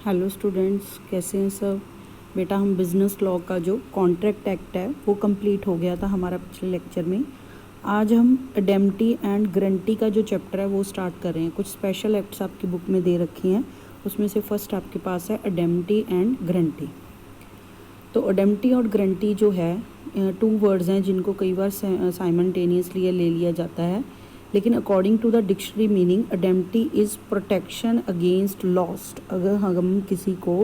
Hello students, कैसे हैं सब। बेटा हम बिज़नेस लॉ का जो कॉन्ट्रैक्ट एक्ट है वो कंप्लीट हो गया था हमारा पिछले लेक्चर में। आज हम अडेम्प्टी एंड गारंटी का जो चैप्टर है वो स्टार्ट कर रहे हैं। कुछ स्पेशल एक्ट्स आपकी बुक में दे रखी हैं, उसमें से फर्स्ट आपके पास है अडेम्प्टी एंड गारंटी। तो अडेम्प्टी और गारंटी जो है टू वर्ड्स हैं जिनको कई बार साइमल्टेनियसली ले लिया जाता है, लेकिन according to the dictionary meaning indemnity is protection against loss. अगर हम किसी को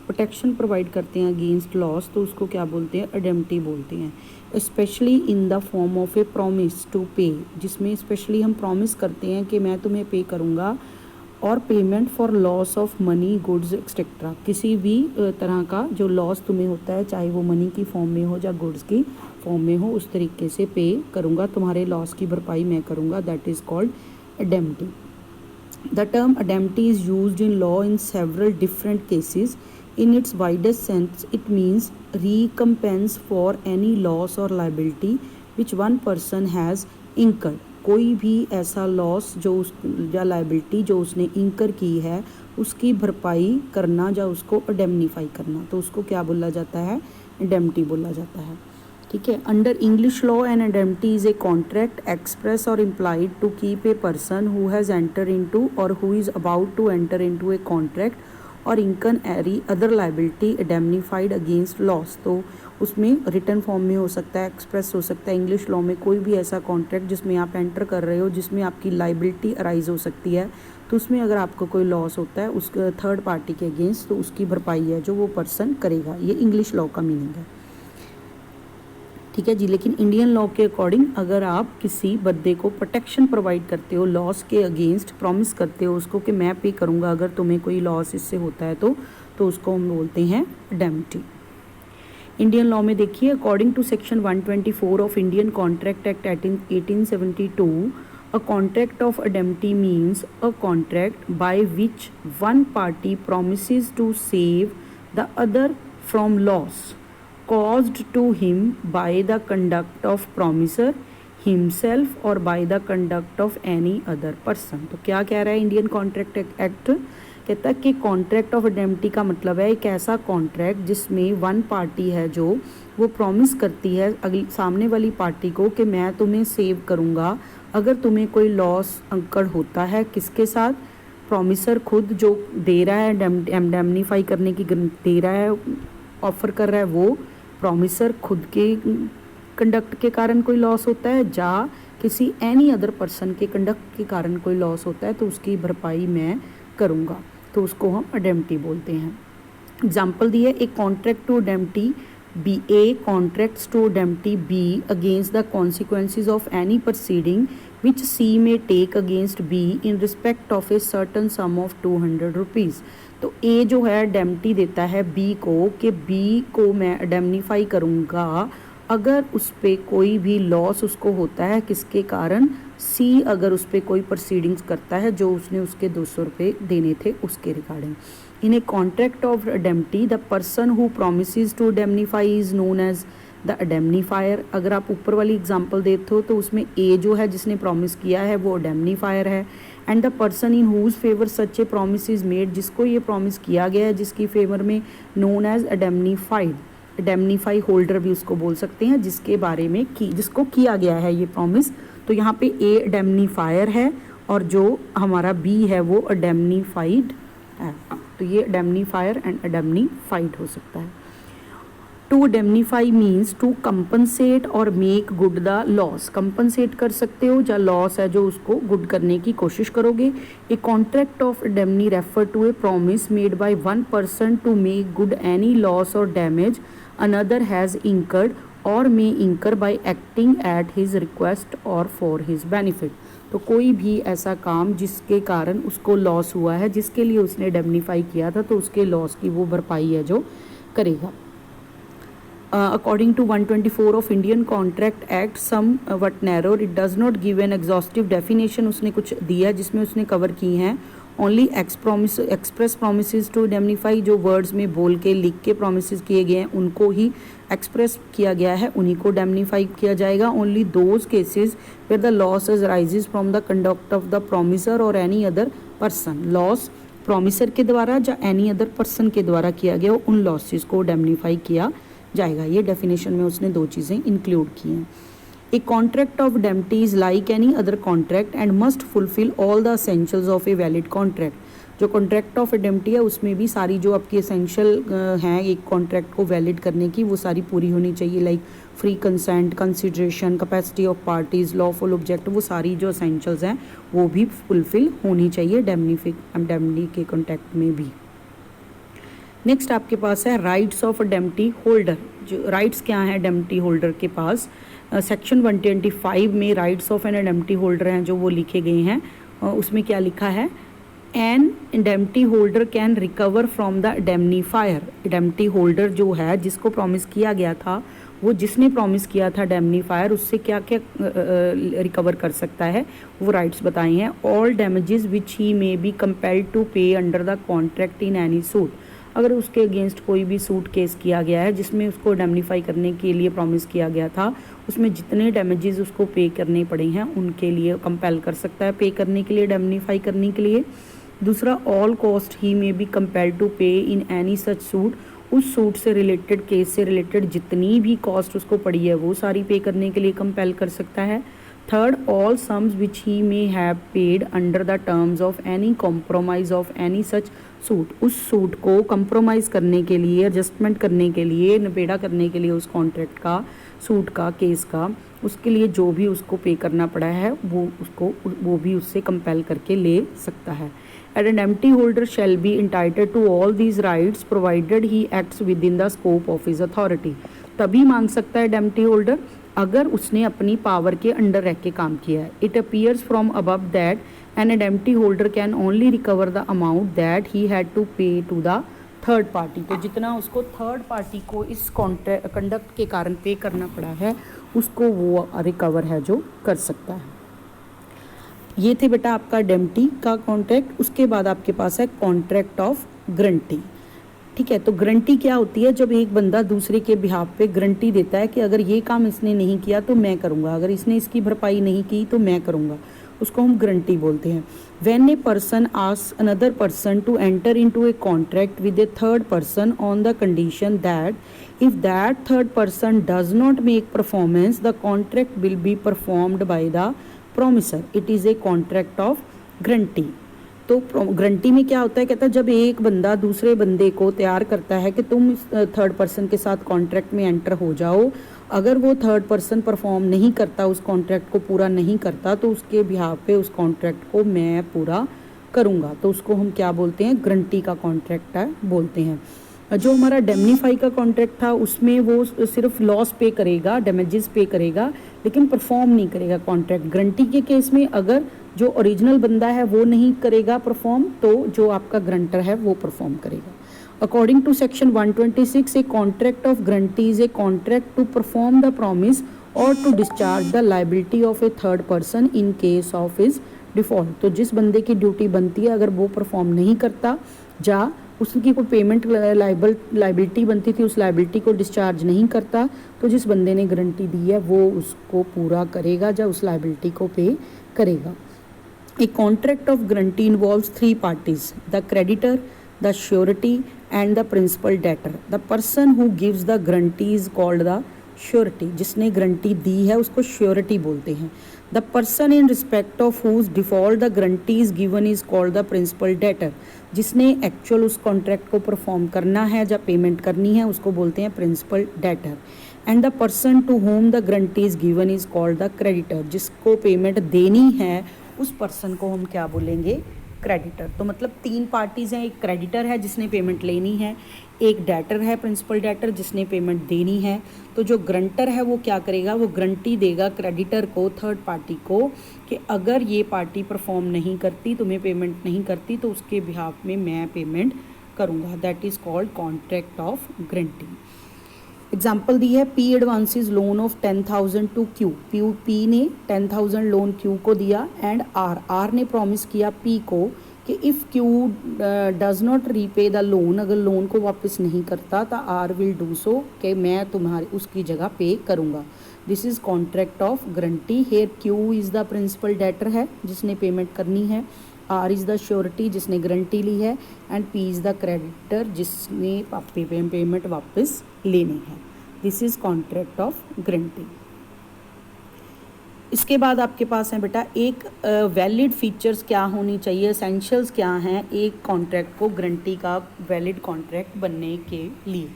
प्रोटेक्शन प्रोवाइड करते हैं अगेंस्ट लॉस तो उसको क्या बोलते हैं, अडेम्प्टी बोलते हैं। Specially in the form of a promise to pay, जिसमें स्पेशली हम प्रॉमिस करते हैं कि मैं तुम्हें पे करूँगा, और payment for loss of money goods etcetera. किसी भी तरह का जो लॉस तुम्हें होता है, चाहे वो मनी की फॉर्म में हो या गुड्स की फॉर्म में हो, उस तरीके से पे करूँगा, तुम्हारे लॉस की भरपाई मैं करूँगा। That is called indemnity. The term indemnity is used in law in several different cases. In its widest sense, it means recompense for any loss or liability which one person has incurred. कोई भी ऐसा loss जो उस या liability जो उसने इंकर की है उसकी भरपाई करना या उसको अडेम्निफाई करना, तो उसको क्या बोला जाता है, अडेम्प्टी बोला जाता है। ठीक है। Under English law an indemnity is a contract express और implied to keep a person who has enter into और who is about to enter into a contract और incur any other liability indemnified against loss. तो उसमें return form में हो सकता है, express हो सकता है। इंग्लिश लॉ में कोई भी ऐसा कॉन्ट्रैक्ट जिसमें आप एंटर कर रहे हो जिसमें आपकी लाइबिलिटी अराइज हो सकती है, तो उसमें अगर आपको कोई लॉस होता है उस थर्ड पार्टी के अगेंस्ट, तो उसकी भरपाई है जो वो पर्सन करेगा। ये इंग्लिश लॉ का मीनिंग है। ठीक है जी। लेकिन इंडियन लॉ के अकॉर्डिंग अगर आप किसी बंदे को प्रोटेक्शन प्रोवाइड करते हो, लॉस के अगेंस्ट प्रॉमिस करते हो उसको कि मैं पे करूँगा अगर तुम्हें कोई लॉस इससे होता है तो उसको हम बोलते हैं अडेम्प्टी। इंडियन लॉ में देखिए, according to section 124 of Indian contract act 1872, a contract of indemnity means a contract by which one party promises to save the other from loss caused to him by the conduct of promiser himself or by the conduct of any other person। तो क्या कह रहा है Indian contract act, कहता है कि contract of अडेम्प्टी का मतलब है एक ऐसा कॉन्ट्रैक्ट जिसमें वन पार्टी है जो वो प्रॉमिस करती है अगली सामने वाली पार्टी को कि मैं तुम्हें सेव करूँगा अगर तुम्हें कोई लॉस अंकड़ होता है। किसके साथ, प्रॉमिसर खुद जो दे रहा है एंडेमनीफाई करने की दे रहा है, ऑफर कर रहा है, वो प्रॉमिसर खुद के कंडक्ट के कारण कोई लॉस होता है या किसी एनी अदर पर्सन के कंडक्ट के कारण कोई लॉस होता है तो उसकी भरपाई मैं करूँगा, तो उसको हम अडेम्प्टी बोलते हैं। एग्जाम्पल दिए, A contract to indemnity B, A contracts to indemnity B against the consequences of any proceeding which C may take against B in respect of a certain sum of 200 rupees. तो A जो है अडेम्प्टी देता है B को कि B को मैं अडेम्निफाई करूँगा अगर उस पर कोई भी लॉस उसको होता है, किसके कारण, सी अगर उस पर कोई प्रोसीडिंग्स करता है जो उसने उसके 200 रुपये देने थे उसके regarding. In a contract of indemnity the person who promises to indemnify is known as the indemnifier. अगर आप ऊपर वाली एग्जांपल देते हो तो उसमें ए जो है जिसने प्रॉमिस किया है वो अडेम्निफायर है, and the person in whose favour such a promise is made, जिसको ये प्रॉमिस किया गया है जिसकी फेवर में, known as indemnified. Indemnify holder भी उसको बोल सकते हैं जिसके बारे में जिसको किया गया है ये प्रॉमिस। तो यहाँ पे ए अडेम्निफायर है और जो हमारा बी है वो अडेम्निफाइड है। तो ये अडेम्निफायर एंड अडेम्निफाइड हो सकता है। टू अडेम्निफाई मीन्स टू कंपनसेट और make good the loss. Compensate कर सकते हो या लॉस है जो उसको गुड करने की कोशिश करोगे। A contract of indemnity refer to a promise made by one person to make good any loss और डैमेज अनदर हैज़ इंकर्ड और may incur by acting at his request और फॉर हिज बेनिफिट। तो कोई भी ऐसा काम जिसके कारण उसको लॉस हुआ है, जिसके लिए उसने अडेम्निफाई किया था, तो उसके लॉस की वो भरपाई है जो करेगा। According to 124 of Indian Contract Act, somewhat narrow, it does not give an exhaustive definition। उसने कुछ दिया जिसमें उसने कवर की हैं only express promises to indemnify, जो वर्ड्स में बोल के लिख के प्रोमिसेस किए गए हैं उनको ही एक्सप्रेस किया गया है, उन्हीं को indemnify किया जाएगा। Only those cases where the loss arises from the conduct of the promisor और any other person. Loss promisor के द्वारा या एनी अदर पर्सन के द्वारा किया गया हो, उन लॉसेस को इंडेमनीफाई किया जाएगा। ये डेफिनेशन में उसने दो चीज़ें इंक्लूड की हैं। ए contract of indemnity is like any other contract and must fulfil all the essentials of a valid contract. जो कॉन्ट्रैक्ट ऑफ इंडेमनिटी है उसमें भी सारी जो आपकी एसेंशियल हैं एक कॉन्ट्रैक्ट को वैलिड करने की, वो सारी पूरी होनी चाहिए। Like free consent, consideration, capacity of parties, lawful object, वो सारी जो एसेंशियल्स हैं वो भी फुलफिल होनी चाहिए इंडेमनिटी के कॉन्ट्रैक्ट में भी। नेक्स्ट आपके पास है राइट्स ऑफ इंडेमनिटी होल्डर। जो राइट्स क्या हैं इंडेमनिटी होल्डर के पास, सेक्शन 125 में rights of an indemnity holder हैं जो वो लिखे गए हैं। उसमें क्या लिखा है, an indemnity holder can recover from the indemnifier. Indemnity holder जो है जिसको प्रॉमिस किया गया था, वो जिसने प्रॉमिस किया था इंडेमनीफायर, उससे क्या क्या रिकवर कर सकता है, वो राइट्स बताए हैं। All damages which he may be compelled to pay under the contract in any suit. अगर उसके अगेंस्ट कोई भी सूट केस किया गया है जिसमें उसको इंडेमनीफाई करने के लिए प्रॉमिस किया गया था, उसमें जितने डैमेजेस उसको पे करने पड़े हैं उनके लिए कंपेल कर सकता है पे करने के लिए, इंडेमनीफाई करने के लिए। दूसरा, ऑल कॉस्ट ही में बी कंपेल्ड टू पे इन एनी सच सूट। उस सूट से रिलेटेड, केस से रिलेटेड जितनी भी कॉस्ट उसको पड़ी है वो सारी पे करने के लिए कंपेल कर सकता है। Third, all sums which he may have paid under the terms of any compromise of any such suit. उस सूट को कंप्रोमाइज़ करने के लिए, एडजस्टमेंट करने के लिए, निबेड़ा करने के लिए उस कॉन्ट्रैक्ट का, सूट का, केस का, उसके लिए जो भी उसको पे करना पड़ा है वो भी उससे कंपेल करके ले सकता है। And indemnity holder shall be entitled to all these rights provided he acts within the scope of his authority. तभी मांग सकता है इंडेमनिटी होल्डर अगर उसने अपनी पावर के अंडर रह के काम किया है। It appears from above that an indemnity holder can only recover the amount that he had to pay to the third party. तो जितना उसको थर्ड पार्टी को इस कंडक्ट के कारण पे करना पड़ा है उसको वो रिकवर है जो कर सकता है। ये थे बेटा आपका इंडेमनिटी का कॉन्ट्रैक्ट। उसके बाद आपके पास है कॉन्ट्रैक्ट ऑफ गारंटी। ठीक है, तो गारंटी क्या होती है, जब एक बंदा दूसरे के बिहाफ पे गारंटी देता है कि अगर ये काम इसने नहीं किया तो मैं करूँगा, अगर इसने इसकी भरपाई नहीं की तो मैं करूँगा, उसको हम गारंटी बोलते हैं। When a person asks another person to enter into a contract with a third person on the condition that if that third person does not make performance the contract will be performed by the promisor, it is a contract of guarantee. तो guarantee में क्या होता है, कहता है जब एक बंदा दूसरे बंदे को तैयार करता है कि तुम इस थर्ड पर्सन के साथ कॉन्ट्रैक्ट में एंटर हो जाओ, अगर वो थर्ड पर्सन परफॉर्म नहीं करता, उस कॉन्ट्रैक्ट को पूरा नहीं करता, तो उसके बिहाफ पे उस कॉन्ट्रैक्ट को मैं पूरा करूँगा। तो उसको हम क्या बोलते हैं, गारंटी का कॉन्ट्रैक्ट है बोलते हैं। जो हमारा इंडेमनीफाई का कॉन्ट्रैक्ट था उसमें वो सिर्फ लॉस पे करेगा, डैमेजेस पे करेगा, लेकिन परफॉर्म नहीं करेगा कॉन्ट्रैक्ट। गारंटी के केस में अगर जो ओरिजिनल बंदा है वो नहीं करेगा परफॉर्म, तो जो आपका गारंटर है वो परफॉर्म करेगा। According to section 126 a contract of guarantee is a contract to perform the promise और to discharge the liability of a third person in case of his default. तो जिस बंदे की ड्यूटी बनती है अगर वो परफॉर्म नहीं करता, जा उसकी कोई पेमेंट लाइबिलिटी बनती थी, उस लाइबिलिटी को डिस्चार्ज नहीं करता, तो जिस बंदे ने गारंटी दी है वो उसको पूरा करेगा या उस लाइबिलिटी को पे करेगा। A contract of guarantee involves three parties, the creditor, the surety and the principal debtor. The person who gives the guarantee is called the surety. जिसने गारंटी दी है उसको श्योरिटी बोलते हैं। The person in respect of whose default the guarantee is given is called the principal debtor. जिसने actual उस contract को perform करना है या पेमेंट करनी है उसको बोलते हैं principal debtor. And the person to whom the guarantee is given is called the creditor. जिसको पेमेंट देनी है उस पर्सन को हम क्या बोलेंगे, क्रेडिटर। तो मतलब तीन पार्टीज़ हैं, एक क्रेडिटर है जिसने पेमेंट लेनी है, एक डेटर है प्रिंसिपल डेटर जिसने पेमेंट देनी है। तो जो ग्रंटर है वो क्या करेगा, वो गारंटी देगा क्रेडिटर को, थर्ड पार्टी को, कि अगर ये पार्टी परफॉर्म नहीं करती, तुम्हें पेमेंट नहीं करती, तो उसके बिहाफ में मैं पेमेंट करूँगा। That is called contract of guarantee. Example दी है, P advances loan of 10,000 to Q. P ने 10,000 लोन क्यू को दिया एंड आर ने प्रॉमिस किया पी को कि if Q does not repay the loan, अगर लोन को वापस नहीं करता तो आर विल डू सो, कि मैं तुम्हारी उसकी जगह पे करूँगा। This is contract of guarantee. Here Q is the principal debtor है जिसने पेमेंट करनी है, आर इज़ द श्योरिटी जिसने गारंटी ली है, and P is the creditor जिसने पेमेंट वापस लेनी है। This is contract of guarantee. इसके बाद आपके पास है बेटा एक वैलिड फीचर्स क्या होनी चाहिए, एसेंशियल्स क्या हैं एक कॉन्ट्रैक्ट को गारंटी का वैलिड कॉन्ट्रैक्ट बनने के लिए।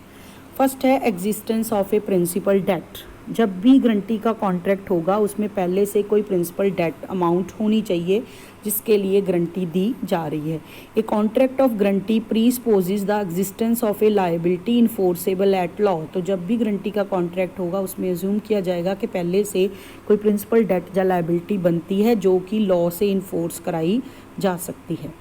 फर्स्ट है existence of a principal debt. जब भी गारंटी का कॉन्ट्रैक्ट होगा उसमें पहले से कोई प्रिंसिपल डेट अमाउंट होनी चाहिए जिसके लिए गारंटी दी जा रही है। A contract of guarantee presupposes the existence of a liability enforceable at law. तो जब भी गारंटी का कॉन्ट्रैक्ट होगा उसमें अज्यूम किया जाएगा कि पहले से कोई प्रिंसिपल डेट या लायबिलिटी बनती है जो कि लॉ से इन्फोर्स कराई जा सकती है।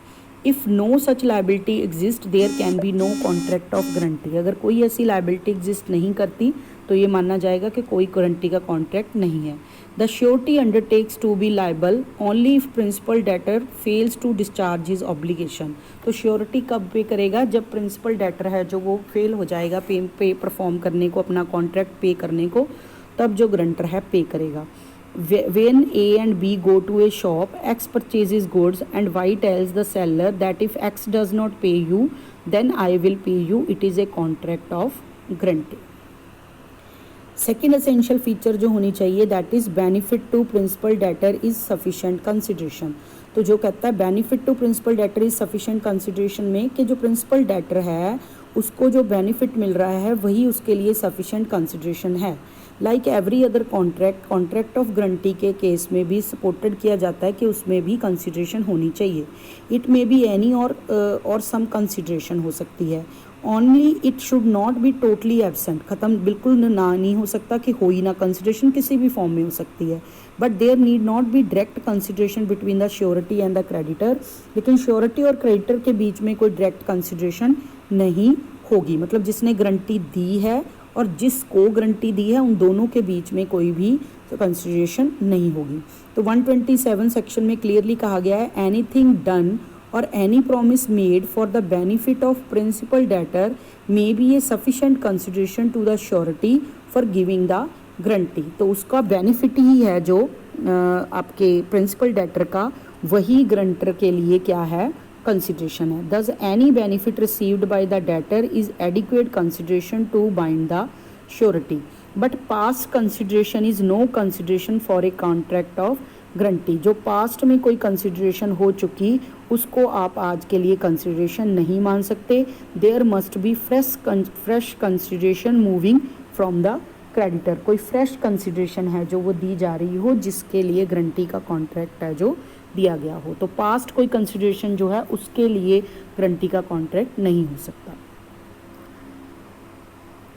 If no such liability exist there can be no contract of guarantee. अगर कोई ऐसी लायबिलिटी एग्जिस्ट नहीं करती तो ये माना जाएगा कि कोई गारंटी का कॉन्ट्रैक्ट नहीं है। The surety undertakes to be liable only if principal debtor fails to discharge his obligation. तो श्योरिटी कब पे करेगा, जब प्रिंसिपल डेटर है जो वो फेल हो जाएगा पे परफॉर्म करने को, अपना कॉन्ट्रैक्ट पे करने को, तब जो गारंटर है पे करेगा। When A and B go to a shop, X purchases goods and Y tells the seller that if X does not pay you, then I will pay you. It is a contract of guarantee. Second essential feature जो होनी चाहिए that is benefit to principal debtor is sufficient consideration. तो जो कहता है benefit to principal debtor is sufficient consideration में कि जो प्रिंसिपल डेटर है उसको जो बेनिफिट मिल रहा है वही उसके लिए सफिशेंट कंसिडरेशन है। Like every other contract of guarantee के केस में भी सपोर्टेड किया जाता है कि उसमें भी कंसिडरेशन होनी चाहिए। इट मे बी एनी और सम कंसिडरेशन हो सकती है। Only it should not be totally absent, ख़त्म बिल्कुल ना नहीं हो सकता कि हो ही ना, कंसिडरेशन किसी भी फॉर्म में हो सकती है। But there need not be direct consideration between the surety and the creditor. लेकिन श्योरिटी और क्रेडिटर के बीच में कोई डायरेक्ट कंसिडरेशन नहीं होगी, मतलब जिसने गारंटी दी है और जिसको गारंटी दी है उन दोनों के बीच में कोई भी कंसिडरेशन नहीं होगी। तो 127 सेक्शन में क्लियरली कहा गया है anything done or any promise made for the benefit of principal debtor may be a sufficient consideration to the surety for giving the guarantee। तो उसका बेनिफिट ही है जो आपके प्रिंसिपल डेटर का, वही गारंटर के लिए क्या है, कंसिडरेशन है। Thus any benefit received by the debtor is adequate consideration to bind the surety, but past consideration is no consideration for a contract of guarantee. जो पास्ट में कोई कंसिडरेशन हो चुकी उसको आप आज के लिए कंसिडरेशन नहीं मान सकते। There must be fresh consideration moving from the creditor. कोई फ्रेश कंसिडरेशन है जो वो दी जा रही हो जिसके लिए गारंटी का कॉन्ट्रैक्ट है जो दिया गया हो। तो पास्ट कोई कंसिडरेशन जो है उसके लिए गारंटी का कॉन्ट्रैक्ट नहीं हो सकता।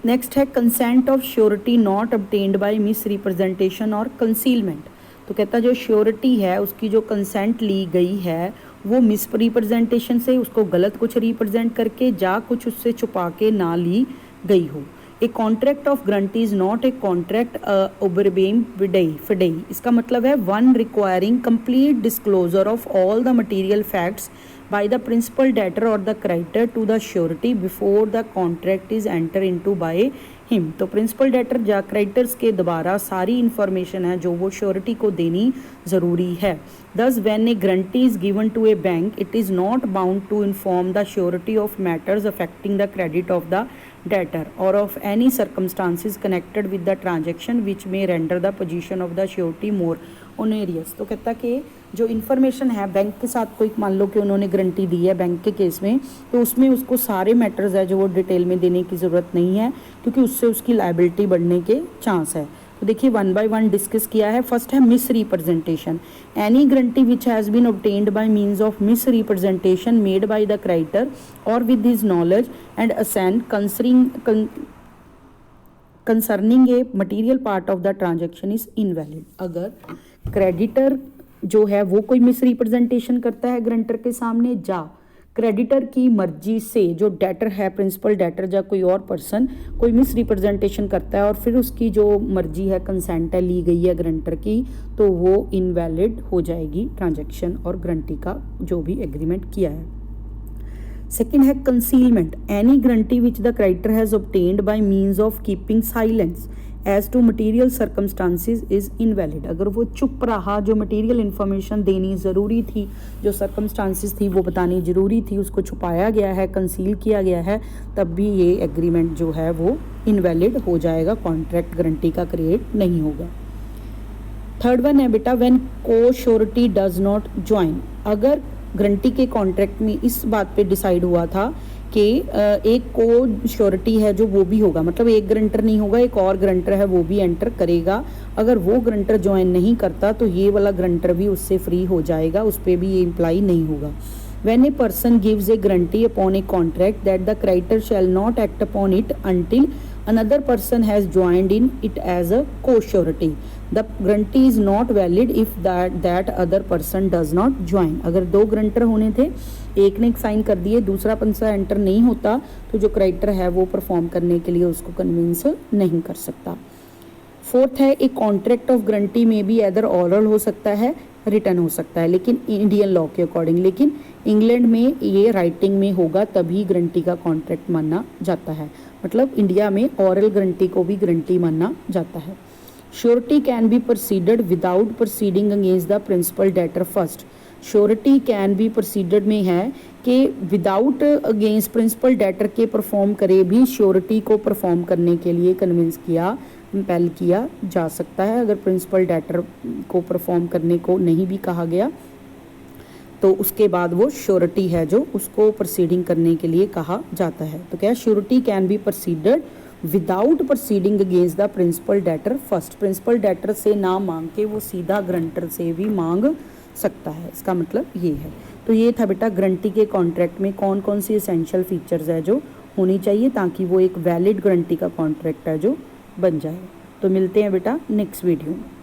नेक्स्ट है consent of surety not obtained by misrepresentation और कंसीलमेंट। तो कहता है जो श्योरिटी है उसकी जो कंसेंट ली गई है वो मिस रिप्रेजेंटेशन से, उसको गलत कुछ रिप्रेजेंट करके या कुछ उससे छुपा के ना ली गई हो। A contract of guarantee is not a contract uberrimae fidei. इसका मतलब है one requiring complete disclosure of all the material facts by the principal debtor or the creditor to the surety before the contract is entered into by him। तो principal debtor या creditors के द्वारा सारी information है जो वो surety को देनी ज़रूरी है। Thus when a guarantee is given to a bank it is not bound to inform the surety of matters affecting the credit of the debtor or of any circumstances connected with the transaction which may render the position of the surety more onerous। तो कहता कि जो information है bank के साथ, कोई मान लो कि उन्होंने गारंटी दी है बैंक के केस में, तो उसमें उसको सारे मैटर्स है जो वो डिटेल में देने की ज़रूरत नहीं है क्योंकि उससे उसकी लायबिलिटी बढ़ने के चांस है। तो देखिए 1 by 1 डिस्कस किया है। फर्स्ट है misrepresentation. Any guarantee which has been obtained by means of misrepresentation made by the creditor और with his knowledge and assent concerning a material part of the transaction is invalid. अगर creditor जो है वो कोई miss representation करता है guarantor के सामने, जा क्रेडिटर की मर्जी से जो डेटर है, प्रिंसिपल डेटर या कोई और पर्सन कोई मिस रिप्रेजेंटेशन करता है और फिर उसकी जो मर्जी है, कंसेंट है ली गई है गारंटर की, तो वो इनवैलिड हो जाएगी ट्रांजैक्शन और गारंटी का जो भी एग्रीमेंट किया है। सेकेंड है concealment. Any guarantee which the creditor has obtained by means of keeping silence as to material circumstances is invalid. अगर वो चुप रहा, जो मटीरियल इन्फॉर्मेशन देनी ज़रूरी थी, जो सर्कमस्टांसिस थी वो बतानी ज़रूरी थी, उसको छुपाया गया है, कंसील किया गया है, तब भी ये एग्रीमेंट जो है वो इनवैलिड हो जाएगा, कॉन्ट्रैक्ट गारंटी का क्रिएट नहीं होगा। थर्ड वन है बेटा, व्हेन को श्योरिटी डज नॉट ज्वाइन। अगर गारंटी के कॉन्ट्रैक्ट में इस बात पे डिसाइड हुआ था कि एक को श्योरिटी है जो वो भी होगा, मतलब एक गारंटर नहीं होगा, एक और गारंटर है वो भी एंटर करेगा, अगर वो गारंटर ज्वाइन नहीं करता तो ये वाला गारंटर भी उससे फ्री हो जाएगा, उस पर भी ये इम्प्लाई नहीं होगा। When a person gives a guarantee upon a contract that the creditor shall not act upon it until another person has joined in it as a co-surety, the guarantee is not valid if that other person does not join। अगर दो guarantor होने थे, एक ने sign कर दिए, दूसरा person enter नहीं होता, तो जो क्रेडिटर है वो परफॉर्म करने के लिए उसको कन्विंस नहीं कर सकता। फोर्थ है, एक कॉन्ट्रैक्ट ऑफ गारंटी में भी एदर ऑरल हो सकता है, रिटर्न हो सकता है, लेकिन इंडियन लॉ के अकॉर्डिंग, लेकिन इंग्लैंड में ये राइटिंग में होगा तभी गारंटी का कॉन्ट्रैक्ट माना जाता है। मतलब इंडिया में ऑरल गारंटी को भी गारंटी माना जाता है। Surety can be proceeded without proceeding against the principal debtor first. Surety can be proceeded में है कि विदाउट अगेंस्ट प्रिंसिपल डेटर के परफॉर्म करे भी श्योरिटी को परफॉर्म करने के लिए कन्विंस किया, कंपेल किया जा सकता है। अगर प्रिंसिपल डेटर को परफॉर्म करने को नहीं भी कहा गया तो उसके बाद वो श्योरिटी है जो उसको प्रोसीडिंग करने के लिए कहा जाता है। तो क्या, surety can be proceeded without proceeding against the principal debtor first. Principal debtor से ना मांग के वो सीधा गारंटर से भी मांग सकता है, इसका मतलब ये है। तो ये था बेटा गारंटी के कॉन्ट्रैक्ट में कौन कौन सी एसेंशियल फीचर्स है जो होनी चाहिए ताकि वो एक वैलिड गारंटी का कॉन्ट्रैक्ट है जो बन जाए। तो मिलते हैं बेटा नेक्स्ट वीडियो में।